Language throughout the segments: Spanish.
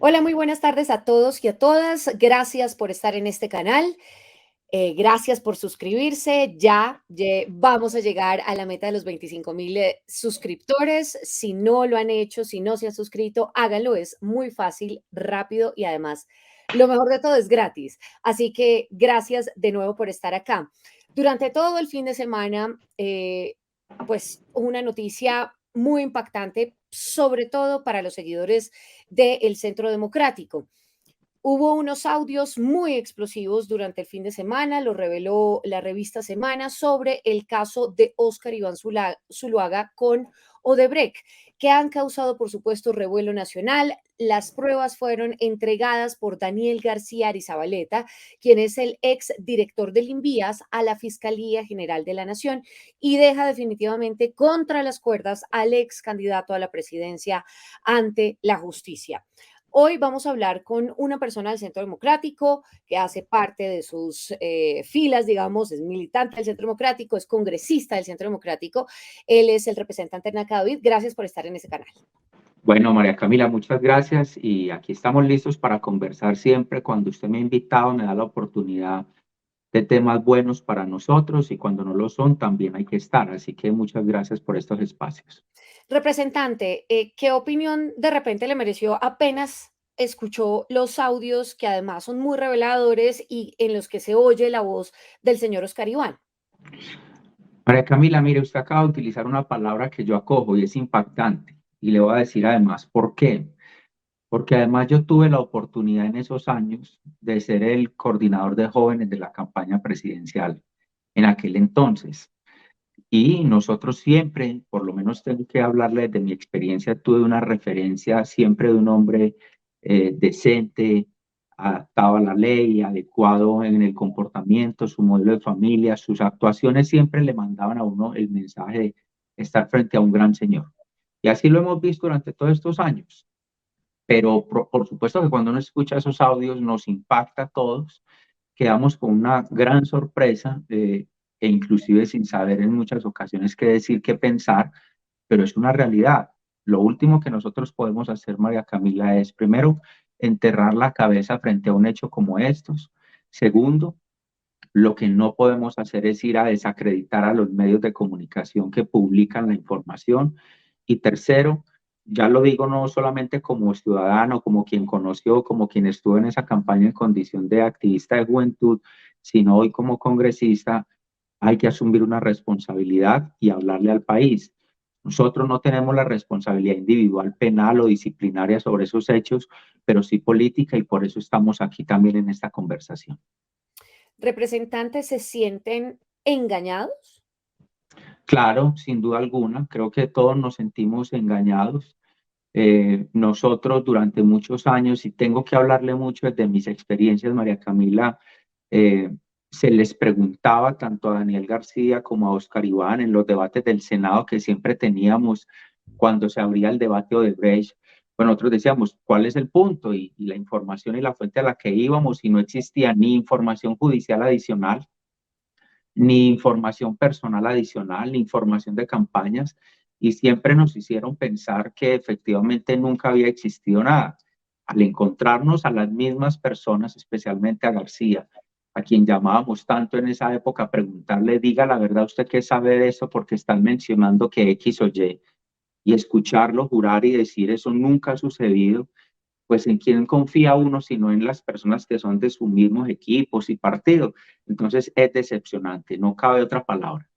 Hola, muy buenas tardes a todos y a todas. Gracias por estar en este canal. Gracias por suscribirse. Vamos a llegar a la meta de los 25,000 suscriptores. Si no lo han hecho, si no se han suscrito, háganlo. Es muy fácil, rápido y además lo mejor de todo es gratis. Así que gracias de nuevo por estar acá. Durante todo el fin de semana, pues una noticia muy impactante, sobre todo para los seguidores del Centro Democrático. Hubo unos audios muy explosivos durante el fin de semana, lo reveló la revista Semana, sobre el caso de Óscar Iván Zuluaga con Odebrecht, que han causado, por supuesto, revuelo nacional. Las pruebas fueron entregadas por Daniel García Arizabaleta, quien es el ex director del INVIAS, a la Fiscalía General de la Nación y deja definitivamente contra las cuerdas al ex candidato a la presidencia ante la justicia. Hoy vamos a hablar con una persona del Centro Democrático que hace parte de sus filas, digamos, es militante del Centro Democrático, es congresista del Centro Democrático. Él es el representante Naca David. Gracias por estar en ese canal. Bueno, María Camila, muchas gracias y aquí estamos listos para conversar siempre. Cuando usted me ha invitado, me da la oportunidad de temas buenos para nosotros y cuando no lo son, también hay que estar. Así que muchas gracias por estos espacios. Representante, ¿qué opinión de repente le mereció apenas escuchó los audios que además son muy reveladores y en los que se oye la voz del señor Oscar Iván? María Camila, mire, usted acaba de utilizar una palabra que yo acojo y es impactante. Y le voy a decir además, ¿por qué? Porque además yo tuve la oportunidad en esos años de ser el coordinador de jóvenes de la campaña presidencial en aquel entonces. Y nosotros siempre, por lo menos tengo que hablarle de mi experiencia, tuve una referencia siempre de un hombre decente, adaptado a la ley, adecuado en el comportamiento, su modelo de familia, sus actuaciones siempre le mandaban a uno el mensaje de estar frente a un gran señor. Y así lo hemos visto durante todos estos años. Pero por supuesto que cuando uno escucha esos audios nos impacta a todos, quedamos con una gran sorpresa e inclusive sin saber en muchas ocasiones qué decir, qué pensar, pero es una realidad. Lo último que nosotros podemos hacer, María Camila, es primero enterrar la cabeza frente a un hecho como estos. Segundo, lo que no podemos hacer es ir a desacreditar a los medios de comunicación que publican la información. Y tercero, ya lo digo no solamente como ciudadano, como quien conoció, como quien estuvo en esa campaña en condición de activista de juventud, sino hoy como congresista, hay que asumir una responsabilidad y hablarle al país. Nosotros no tenemos la responsabilidad individual, penal o disciplinaria sobre esos hechos, pero sí política y por eso estamos aquí también en esta conversación. ¿Representantes se sienten engañados? Claro, sin duda alguna, creo que todos nos sentimos engañados. Nosotros durante muchos años, y tengo que hablarle mucho desde mis experiencias, María Camila, eh, se les preguntaba tanto a Daniel García como a Oscar Iván en los debates del Senado que siempre teníamos cuando se abría el debate Odebrecht. Bueno, nosotros decíamos, ¿cuál es el punto? Y la información y la fuente a la que íbamos, y no existía ni información judicial adicional, ni información personal adicional, ni información de campañas, y siempre nos hicieron pensar que efectivamente nunca había existido nada. Al encontrarnos a las mismas personas, especialmente a García, a quien llamábamos tanto en esa época, preguntarle, diga la verdad, usted qué sabe de eso, porque están mencionando que X o y escucharlo jurar y decir eso nunca ha sucedido, pues en quién confía uno, sino en las personas que son de sus mismos equipos y partidos. Entonces es decepcionante, no cabe otra palabra.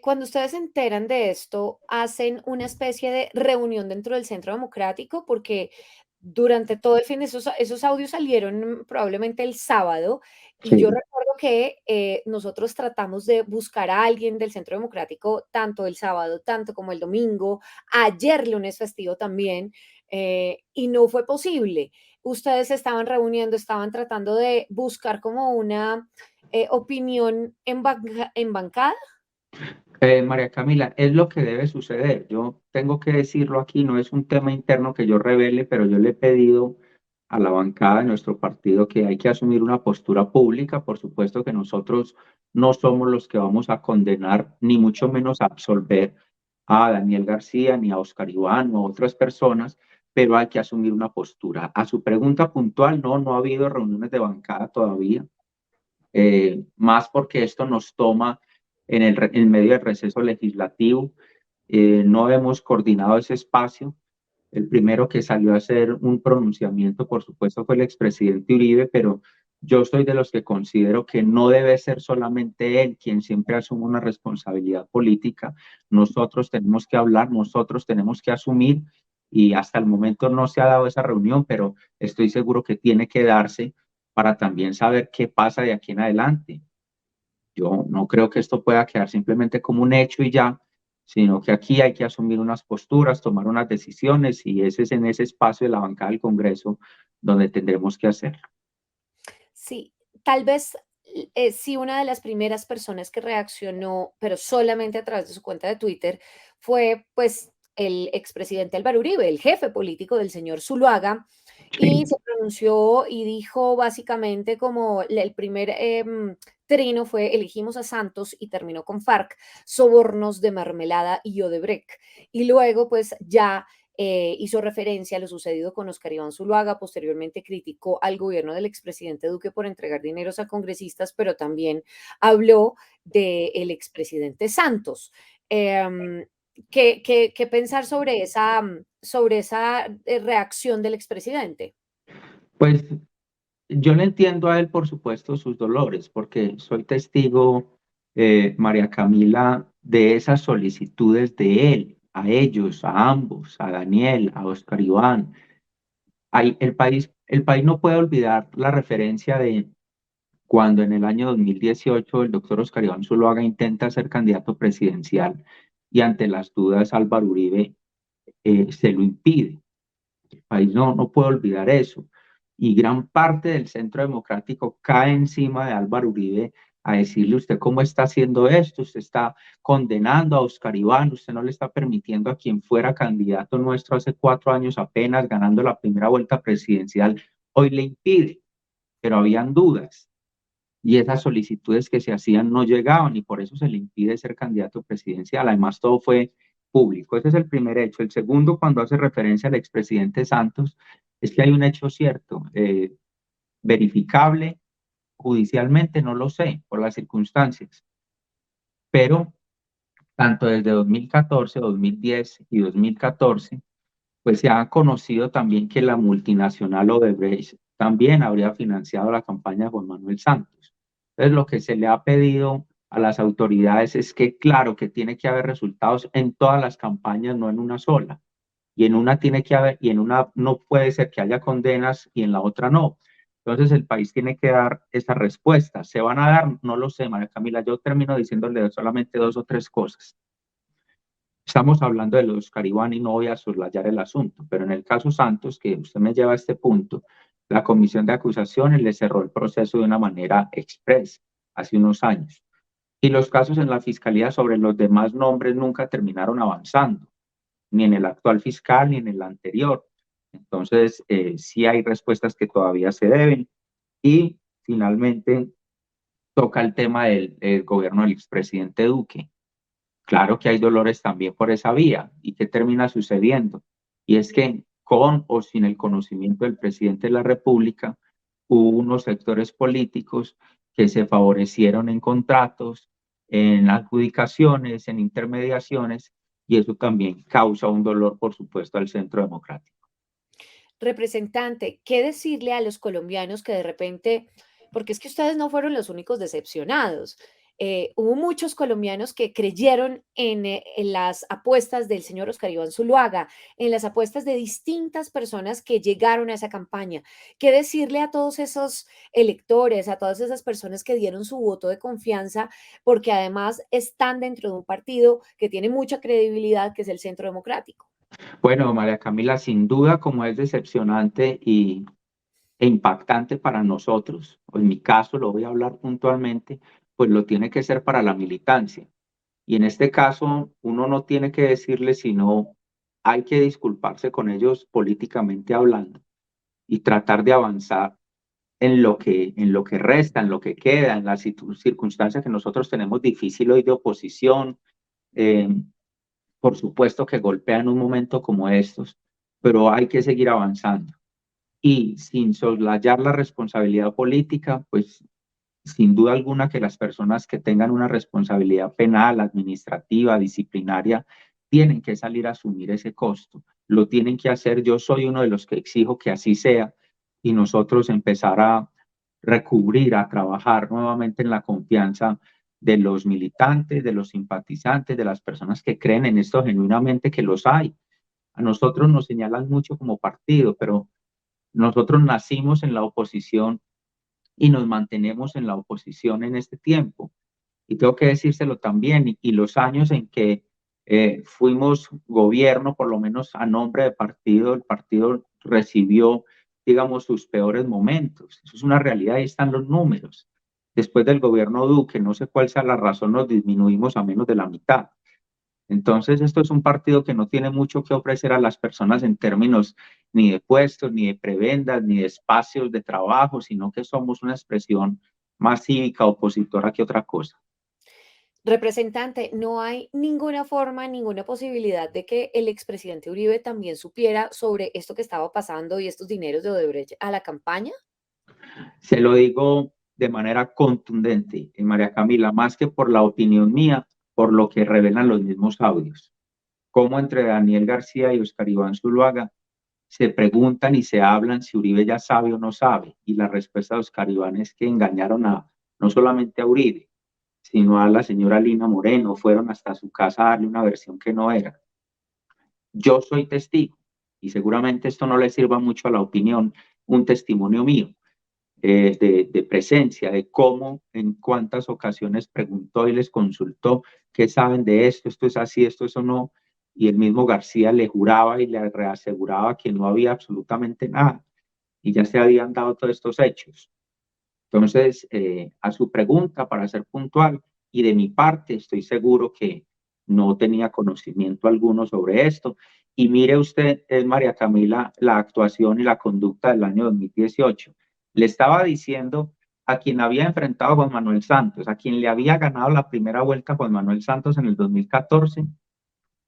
Cuando ustedes se enteran de esto, ¿hacen una especie de reunión dentro del Centro Democrático? Porque durante todo el fin, esos audios salieron probablemente el sábado, y yo Sí. recuerdo que nosotros tratamos de buscar a alguien del Centro Democrático tanto el sábado, tanto como el domingo, ayer lunes festivo también, y no fue posible. Ustedes se estaban reuniendo, estaban tratando de buscar como una opinión en bancada. María Camila, es lo que debe suceder. Yo tengo que decirlo aquí, no es un tema interno que yo revele, pero yo le he pedido a la bancada de nuestro partido que hay que asumir una postura pública. Por supuesto que nosotros no somos los que vamos a condenar, ni mucho menos a absolver a Daniel García, ni a Oscar Iván, o a otras personas, pero hay que asumir una postura. A su pregunta puntual, no ha habido reuniones de bancada todavía, más porque esto nos toma en medio del receso legislativo. No hemos coordinado ese espacio. El primero que salió a hacer un pronunciamiento, por supuesto, fue el expresidente Uribe, pero yo soy de los que considero que no debe ser solamente él quien siempre asume una responsabilidad política. Nosotros tenemos que hablar, nosotros tenemos que asumir, y hasta el momento no se ha dado esa reunión, pero estoy seguro que tiene que darse para también saber qué pasa de aquí en adelante. Yo no creo que esto pueda quedar simplemente como un hecho y ya, sino que aquí hay que asumir unas posturas, tomar unas decisiones, y ese es en ese espacio de la bancada del Congreso donde tendremos que hacerlo. Sí, tal vez sí, una de las primeras personas que reaccionó, pero solamente a través de su cuenta de Twitter, fue pues el expresidente Álvaro Uribe, el jefe político del señor Zuluaga, y Sí. se pronunció y dijo básicamente como el primer trino fue elegimos a Santos y terminó con FARC, sobornos de Marmelada y Odebrecht. Y luego pues ya hizo referencia a lo sucedido con Oscar Iván Zuluaga, posteriormente criticó al gobierno del expresidente Duque por entregar dineros a congresistas, pero también habló del expresidente Santos. ¿Qué pensar sobre esa reacción del expresidente? Pues yo le entiendo a él, por supuesto, sus dolores, porque soy testigo, María Camila, de esas solicitudes de él, a ellos, a ambos, a Daniel, a Oscar Iván. El país no puede olvidar la referencia de cuando en el año 2018 el doctor Oscar Iván Zuluaga intenta ser candidato presidencial y ante las dudas Álvaro Uribe se lo impide. El país no puede olvidar eso. Y gran parte del Centro Democrático cae encima de Álvaro Uribe a decirle: usted cómo está haciendo esto, usted está condenando a Oscar Iván, usted no le está permitiendo a quien fuera candidato nuestro hace 4 años apenas, ganando la primera vuelta presidencial, hoy le impide. Pero habían dudas y esas solicitudes que se hacían no llegaban, y por eso se le impide ser candidato presidencial. Además, todo fue público. Ese es el primer hecho. El segundo, cuando hace referencia al expresidente Santos, es que hay un hecho cierto, verificable judicialmente, no lo sé, por las circunstancias, pero tanto desde 2014, 2010 y 2014, pues se ha conocido también que la multinacional Odebrecht también habría financiado la campaña de Juan Manuel Santos. Entonces, lo que se le ha pedido a las autoridades es que, claro, que tiene que haber resultados en todas las campañas, no en una sola. Y en una tiene que haber, y en una no puede ser que haya condenas y en la otra no. Entonces, el país tiene que dar esa respuesta. ¿Se van a dar? No lo sé, María Camila. Yo termino diciéndole solamente dos o tres cosas. Estamos hablando de los Oscar y no voy a soslayar el asunto, pero en el caso Santos, que usted me lleva a este punto, la comisión de acusaciones le cerró el proceso de una manera express hace unos años. Y los casos en la fiscalía sobre los demás nombres nunca terminaron avanzando, ni en el actual fiscal ni en el anterior. Entonces, sí hay respuestas que todavía se deben. Y finalmente toca el tema del gobierno del expresidente Duque. Claro que hay dolores también por esa vía. ¿Y qué termina sucediendo? Y es que con o sin el conocimiento del presidente de la República, hubo unos sectores políticos que se favorecieron en contratos, en adjudicaciones, en intermediaciones, y eso también causa un dolor, por supuesto, al centro democrático. Representante, ¿qué decirle a los colombianos que de repente, porque es que ustedes no fueron los únicos decepcionados? Hubo muchos colombianos que creyeron en las apuestas del señor Oscar Iván Zuluaga, en las apuestas de distintas personas que llegaron a esa campaña. ¿Qué decirle a todos esos electores, a todas esas personas que dieron su voto de confianza, porque además están dentro de un partido que tiene mucha credibilidad, que es el Centro Democrático? Bueno, María Camila, sin duda, como es decepcionante e impactante para nosotros, o en mi caso lo voy a hablar puntualmente, pues lo tiene que ser para la militancia. Y en este caso, uno no tiene que decirle, sino hay que disculparse con ellos políticamente hablando y tratar de avanzar en lo que resta, en lo que queda, en las circunstancias que nosotros tenemos difícil hoy de oposición. eh, por supuesto que golpea en un momento como estos, pero hay que seguir avanzando. Y sin soslayar la responsabilidad política, pues sin duda alguna que las personas que tengan una responsabilidad penal, administrativa, disciplinaria, tienen que salir a asumir ese costo. Lo tienen que hacer. Yo soy uno de los que exijo que así sea y nosotros empezar a recubrir, a trabajar nuevamente en la confianza de los militantes, de los simpatizantes, de las personas que creen en esto genuinamente, que los hay. A nosotros nos señalan mucho como partido, pero nosotros nacimos en la oposición y nos mantenemos en la oposición en este tiempo. Y tengo que decírselo también, y los años en que fuimos gobierno, por lo menos a nombre de partido, el partido recibió, digamos, sus peores momentos. Eso es una realidad, ahí están los números. Después del gobierno Duque, no sé cuál sea la razón, nos disminuimos a menos de la mitad. Entonces, esto es un partido que no tiene mucho que ofrecer a las personas en términos ni de puestos, ni de prebendas, ni de espacios de trabajo, sino que somos una expresión más cívica, opositora que otra cosa. Representante, ¿no hay ninguna forma, ninguna posibilidad de que el expresidente Uribe también supiera sobre esto que estaba pasando y estos dineros de Odebrecht a la campaña? Se lo digo de manera contundente, María Camila, más que por la opinión mía, por lo que revelan los mismos audios. Como entre Daniel García y Oscar Iván Zuluaga se preguntan y se hablan si Uribe ya sabe o no sabe. Y la respuesta de Oscar Iván es que engañaron a no solamente a Uribe, sino a la señora Lina Moreno, fueron hasta su casa a darle una versión que no era. Yo soy testigo y seguramente esto no le sirva mucho a la opinión, un testimonio mío de presencia, de cómo en cuántas ocasiones preguntó y les consultó qué saben de esto, esto es así, esto eso no, y el mismo García le juraba y le reaseguraba que no había absolutamente nada y ya se habían dado todos estos hechos. Entonces, a su pregunta, para ser puntual, y de mi parte, estoy seguro que no tenía conocimiento alguno sobre esto. Y mire usted, María Camila, la actuación y la conducta del año 2018. Le estaba diciendo a quien había enfrentado a Juan Manuel Santos, a quien le había ganado la primera vuelta a Juan Manuel Santos en el 2014,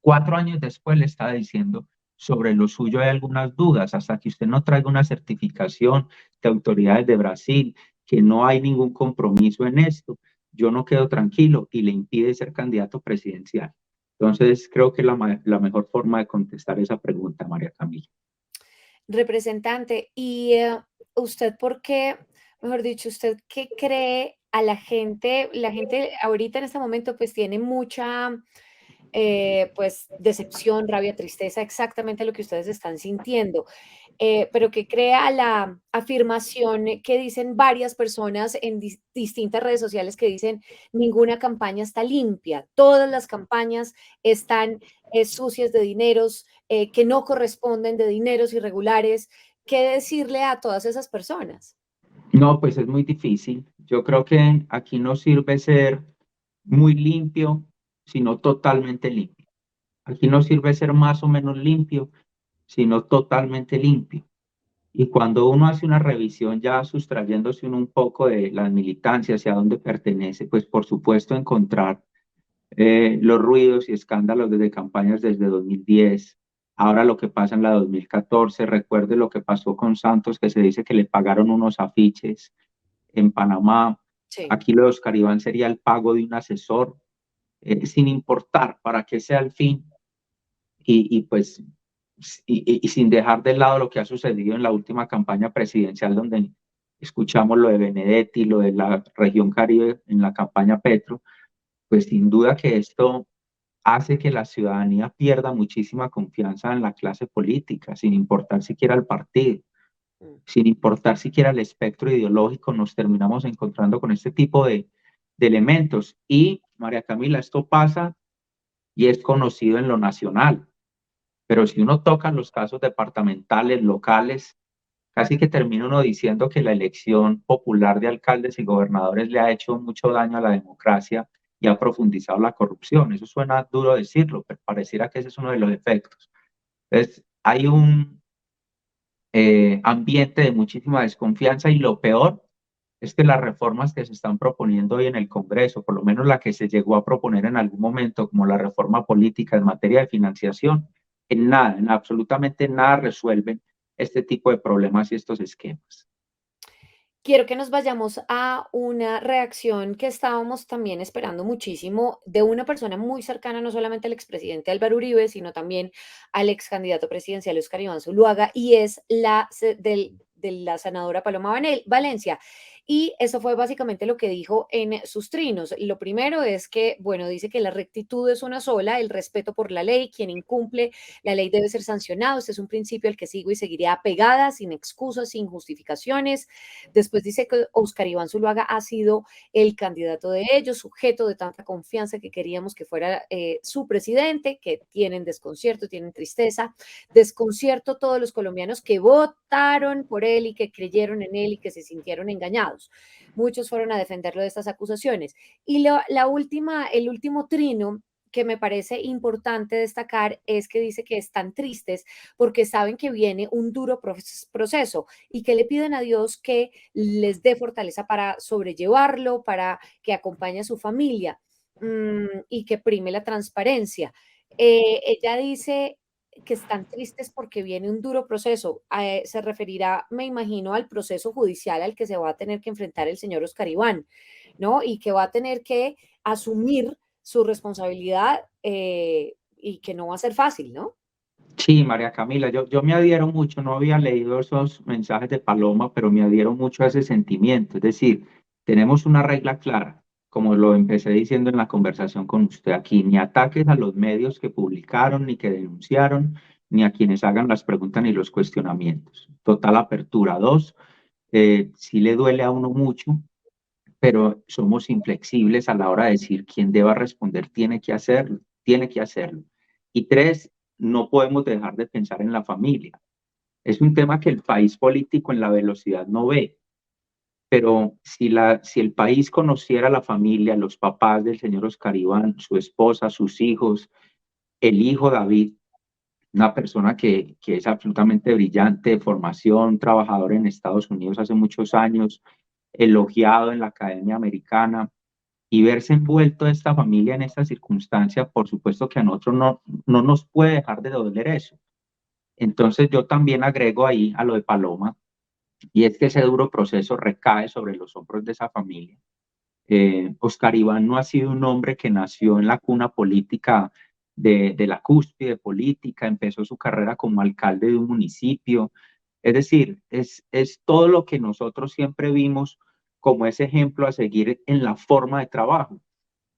4 años después le estaba diciendo, sobre lo suyo hay algunas dudas, hasta que usted no traiga una certificación de autoridades de Brasil, que no hay ningún compromiso en esto, yo no quedo tranquilo y le impide ser candidato presidencial. Entonces, creo que la mejor forma de contestar esa pregunta, María Camila. Representante, ¿y usted por qué, mejor dicho, usted qué cree a la gente? La gente ahorita en este momento pues tiene mucha pues decepción, rabia, tristeza, exactamente lo que ustedes están sintiendo, pero que crea la afirmación que dicen varias personas en distintas redes sociales que dicen ninguna campaña está limpia, todas las campañas están sucias de dineros que no corresponden, de dineros irregulares. ¿Qué decirle a todas esas personas? No, pues es muy difícil. Yo creo que aquí no sirve ser muy limpio, sino totalmente limpio. Aquí no sirve ser más o menos limpio, sino totalmente limpio. Y cuando uno hace una revisión ya sustrayéndose uno un poco de las militancias y a dónde pertenece, pues por supuesto encontrar los ruidos y escándalos desde campañas desde 2010, ahora lo que pasa en la 2014, recuerde lo que pasó con Santos, que se dice que le pagaron unos afiches en Panamá, Sí. aquí lo de Oscar Iván sería el pago de un asesor, sin importar para qué sea el fin, y pues y sin dejar de lado lo que ha sucedido en la última campaña presidencial, donde escuchamos lo de Benedetti, lo de la región Caribe en la campaña Petro, pues sin duda que esto hace que la ciudadanía pierda muchísima confianza en la clase política, sin importar siquiera el partido, Mm. sin importar siquiera el espectro ideológico, nos terminamos encontrando con este tipo de elementos. Y, María Camila, esto pasa y es conocido en lo nacional. Pero si uno toca los casos departamentales, locales, casi que termina uno diciendo que la elección popular de alcaldes y gobernadores le ha hecho mucho daño a la democracia y ha profundizado la corrupción. Eso suena duro decirlo, pero pareciera que ese es uno de los efectos. Entonces, hay un ambiente de muchísima desconfianza y lo peor es que las reformas que se están proponiendo hoy en el Congreso, por lo menos la que se llegó a proponer en algún momento, como la reforma política en materia de financiación, En nada, en absolutamente nada resuelven este tipo de problemas y estos esquemas. Quiero que nos vayamos a una reacción que estábamos también esperando muchísimo de una persona muy cercana, no solamente al expresidente Álvaro Uribe, sino también al ex candidato presidencial Óscar Iván Zuluaga, y es de la senadora Paloma Valencia. Y eso fue básicamente lo que dijo en sus trinos. Lo primero es que, bueno, dice que la rectitud es una sola, el respeto por la ley, quien incumple la ley debe ser sancionado. Este es un principio al que sigo y seguiré apegada, sin excusas, sin justificaciones. Después dice que Óscar Iván Zuluaga ha sido el candidato de ellos, sujeto de tanta confianza que queríamos que fuera su presidente, que tienen desconcierto, tienen tristeza, desconcierto todos los colombianos que votaron por él y que creyeron en él y que se sintieron engañados. Muchos fueron a defenderlo de estas acusaciones. Y el último trino que me parece importante destacar es que dice que están tristes porque saben que viene un duro proceso y que le piden a Dios que les dé fortaleza para sobrellevarlo, para que acompañe a su familia y que prime la transparencia. Ella dice que están tristes porque viene un duro proceso. Se referirá, me imagino, al proceso judicial al que se va a tener que enfrentar el señor Oscar Iván, ¿no? Y que va a tener que asumir su responsabilidad y que no va a ser fácil, ¿no? Sí, María Camila, yo me adhiero mucho, no había leído esos mensajes de Paloma, pero me adhiero mucho a ese sentimiento. Es decir, tenemos una regla clara, como lo empecé diciendo en la conversación con usted aquí, ni ataques a los medios que publicaron, ni que denunciaron, ni a quienes hagan las preguntas ni los cuestionamientos. Total apertura. Dos, sí le duele a uno mucho, pero somos inflexibles a la hora de decir quién deba responder, tiene que hacerlo, tiene que hacerlo. Y tres, no podemos dejar de pensar en la familia. Es un tema que el país político en la velocidad no ve, pero si el país conociera a la familia, los papás del señor Oscar Iván, su esposa, sus hijos, el hijo David, una persona que es absolutamente brillante, de formación, trabajador en Estados Unidos hace muchos años, elogiado en la Academia Americana, y verse envuelto de esta familia en esta circunstancia, por supuesto que a nosotros no nos puede dejar de doler eso. Entonces yo también agrego ahí a lo de Paloma, y es que ese duro proceso recae sobre los hombros de esa familia. Oscar Iván no ha sido un hombre que nació en la cuna política de la cúspide política, empezó su carrera como alcalde de un municipio. Es decir, es todo lo que nosotros siempre vimos como ese ejemplo a seguir en la forma de trabajo.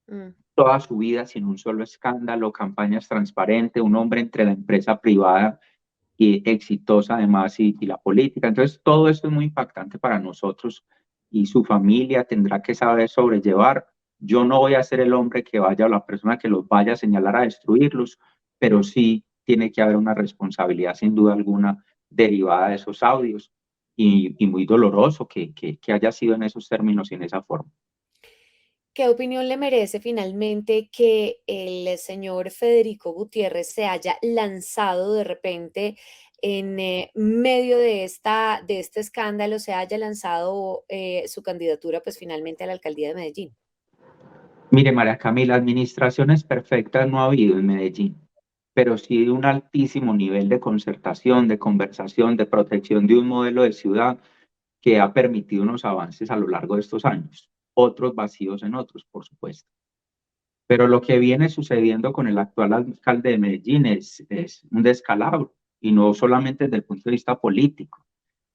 Mm. Toda su vida sin un solo escándalo, campañas transparentes, un hombre entre la empresa privada y exitosa además y la política. Entonces, todo esto es muy impactante para nosotros y su familia tendrá que saber sobrellevar. Yo no voy a ser el hombre que vaya o la persona que los vaya a señalar a destruirlos, pero sí tiene que haber una responsabilidad sin duda alguna derivada de esos audios y muy doloroso que haya sido en esos términos y en esa forma. ¿Qué opinión le merece finalmente que el señor Federico Gutiérrez se haya lanzado de repente en medio de este escándalo, se haya lanzado su candidatura pues finalmente a la alcaldía de Medellín? Mire, María Camila, administraciones perfectas no ha habido en Medellín, pero sí un altísimo nivel de concertación, de conversación, de protección de un modelo de ciudad que ha permitido unos avances a lo largo de estos años, otros vacíos en otros, por supuesto. Pero lo que viene sucediendo con el actual alcalde de Medellín es un descalabro, y no solamente desde el punto de vista político.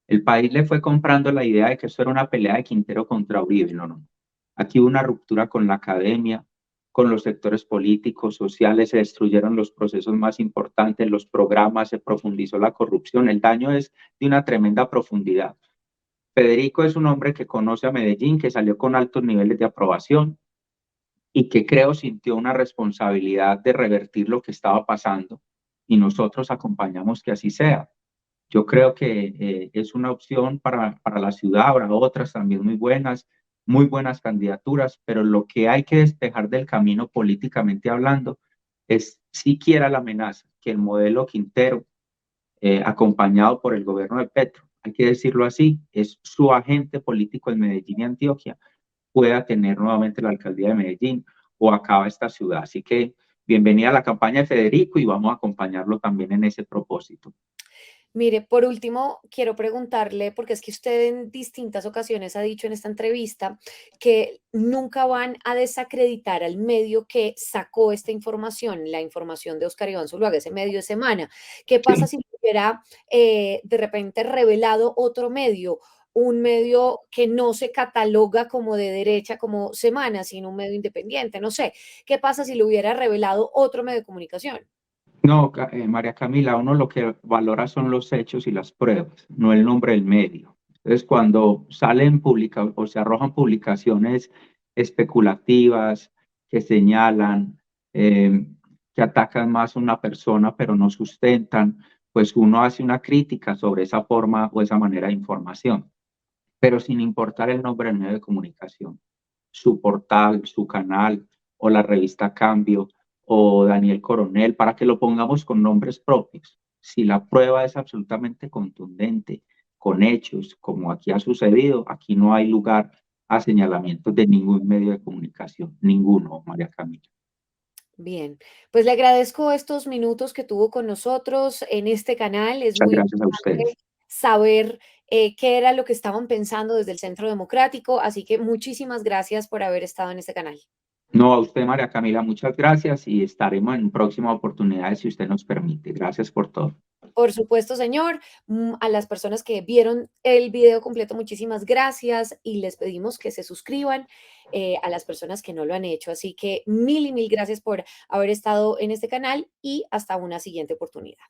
El país le fue comprando la idea de que esto era una pelea de Quintero contra Uribe. No, no. Aquí hubo una ruptura con la academia, con los sectores políticos, sociales, se destruyeron los procesos más importantes, los programas, se profundizó la corrupción. El daño es de una tremenda profundidad. Federico es un hombre que conoce a Medellín, que salió con altos niveles de aprobación y que creo sintió una responsabilidad de revertir lo que estaba pasando, y nosotros acompañamos que así sea. Yo creo que es una opción para la ciudad, habrá otras también muy buenas candidaturas, pero lo que hay que despejar del camino políticamente hablando es siquiera la amenaza que el modelo Quintero, acompañado por el gobierno de Petro, hay que decirlo así, es su agente político en Medellín y Antioquia, pueda tener nuevamente la alcaldía de Medellín o acaba esta ciudad. Así que bienvenida a la campaña de Federico y vamos a acompañarlo también en ese propósito. Mire, por último, quiero preguntarle, porque es que usted en distintas ocasiones ha dicho en esta entrevista que nunca van a desacreditar al medio que sacó esta información, la información de Oscar Iván Zuluaga, ese medio de Semana. ¿Qué pasa Sí. si hubiera de repente revelado otro medio? Un medio que no se cataloga como de derecha, como Semana, sino un medio independiente, no sé. ¿Qué pasa si lo hubiera revelado otro medio de comunicación? No, María Camila, uno lo que valora son los hechos y las pruebas, no el nombre del medio. Entonces, cuando salen o se arrojan publicaciones especulativas que señalan, que atacan más a una persona, pero no sustentan, pues uno hace una crítica sobre esa forma o esa manera de información, pero sin importar el nombre del medio de comunicación, su portal, su canal o la revista Cambio o Daniel Coronel, para que lo pongamos con nombres propios. Si la prueba es absolutamente contundente, con hechos, como aquí ha sucedido, aquí no hay lugar a señalamientos de ningún medio de comunicación, ninguno, María Camila. Bien, pues le agradezco estos minutos que tuvo con nosotros en este canal. Es Muchas muy gracias a ustedes. importante saber qué era lo que estaban pensando desde el Centro Democrático, así que muchísimas gracias por haber estado en este canal. No, a usted, María Camila, muchas gracias y estaremos en próximas oportunidades si usted nos permite. Gracias por todo. Por supuesto, señor, a las personas que vieron el video completo, muchísimas gracias y les pedimos que se suscriban a las personas que no lo han hecho. Así que mil y mil gracias por haber estado en este canal y hasta una siguiente oportunidad.